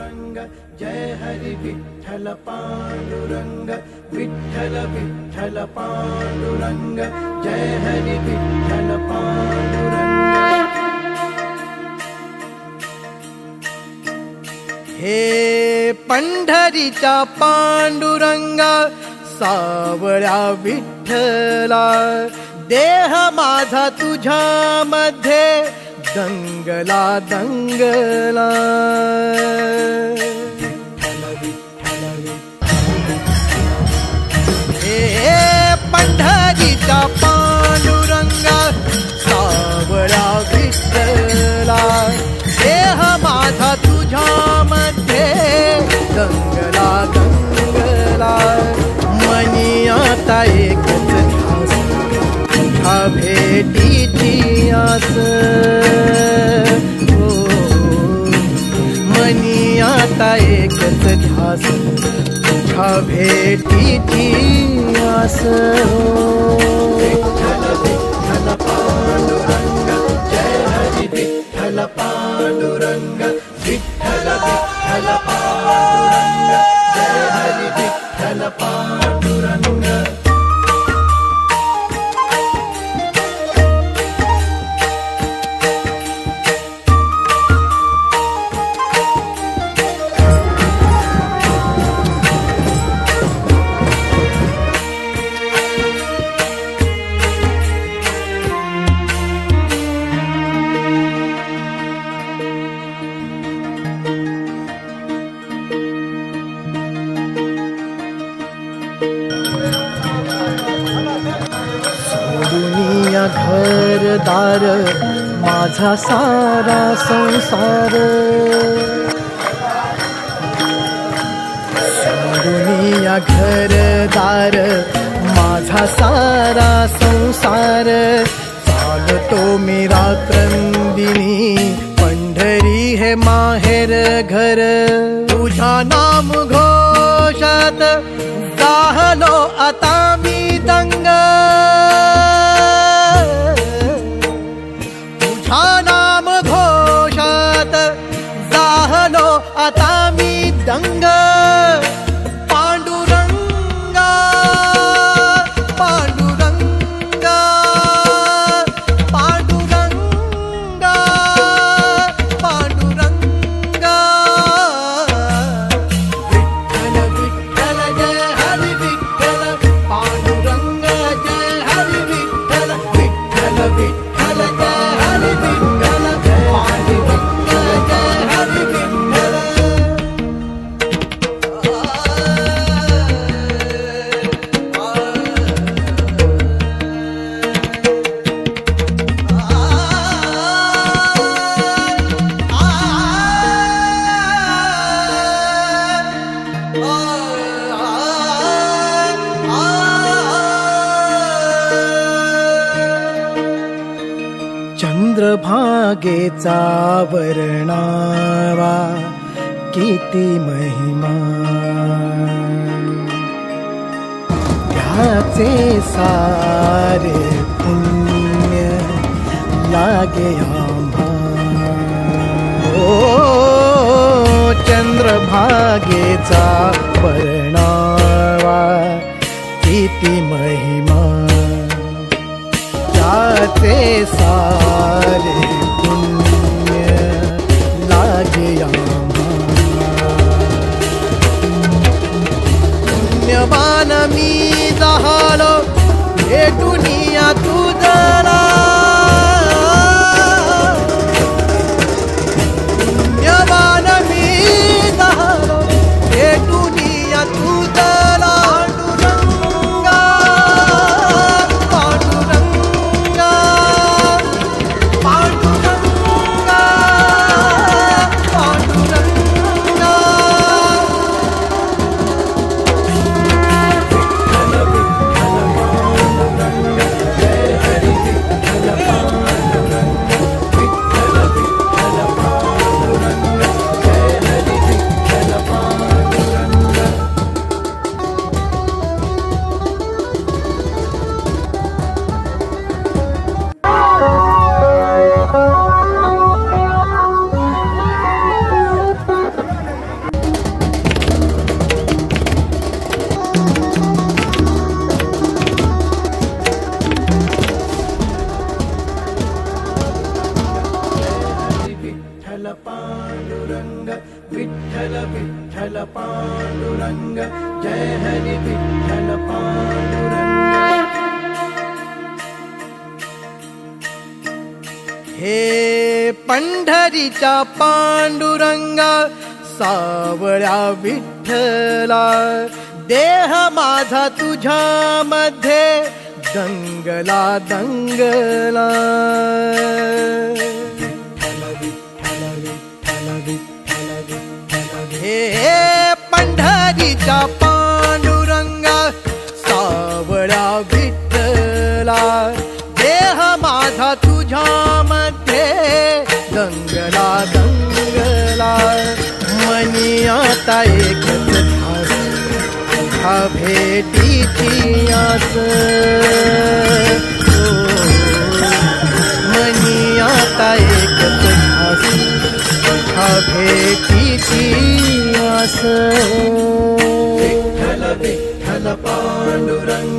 पांडुरंग जय हरि विठ्ठल पांडुरंग विठ्ठल विठ्ठल पांडुरंग जय हरि विठ्ठल पांडुरंग। हे पंढरीचा पांडुरंगा सावळ्या विठ्ठला देह माझा तुझ्या मध्ये दंगला दंगला। हे पंढरीचा पांडुरंगा सावळ्या विठ्ठला देह माझा तुझ्या मध्ये दंगला दंगला। मनी आता एकच ध्यास तुझ्या भेटीची आस हो। मनी आता एकच ध्यास तुझ्या भेटीची आस हो। विठ्ठल विठ्ठल पांडुरंग जय हरि विठ्ठल पांडुरंग विठ्ठल विठ्ठल पांडुरंग जय हरि विठ्ठल पांडुरंग। घरदार माझा सारा संसार दुनिया घरदार माझा सारा संसार। चालतो मी रात्रंदिनी पंढरी हे माहेर घर तुझ्या नाम घोषात जाहलो आता मी दंग। नाम घोषात जाहलो आता मी दंग। पांडुरंगा पांडुरंगा पांडुरंगा पांडुरंगा। विठ्ठल विठ्ठल जय हरि विठ्ठल पांडुरंग जय हरि विठ्ठल विठ्ठल विठ्ठल जय हरि विठ्ठल पांडुरंग जय हरि विठ्ठल। चंद्रभागेचा वर्णावा किती महिमा त्याचे सारे पुण्य लागे आम्हा। ओ चंद्रभागेचा वर्णावा किती महिमा त्याचे सारे पुण्य लागे आम्हा। पुण्यवान मी झालो भेटुनिया तुझला। पुण्यवान मी झालो भेटुनिया तुझला। पांडुरंग विठ्ठल विठ्ठल पांडुरंग जय हरी विठ्ठल पांडुरंग। हे पंढरीचा पांडुरंगा सावळ्या विठ्ठला देह माझा तुझ्या मध्ये दंगला दंगला। हे पंढरीचा पांडुरंगा सावळ्या विठ्ठला देह माझा तुझ्या मध्ये दंगला दंगला। मनी आता एकच ध्यास तुझ्या भेटीची आस। मनी आता एकच ध्यास तुझ्या भेटीची आस। विठ्ठल विठ्ठल पांडुरंग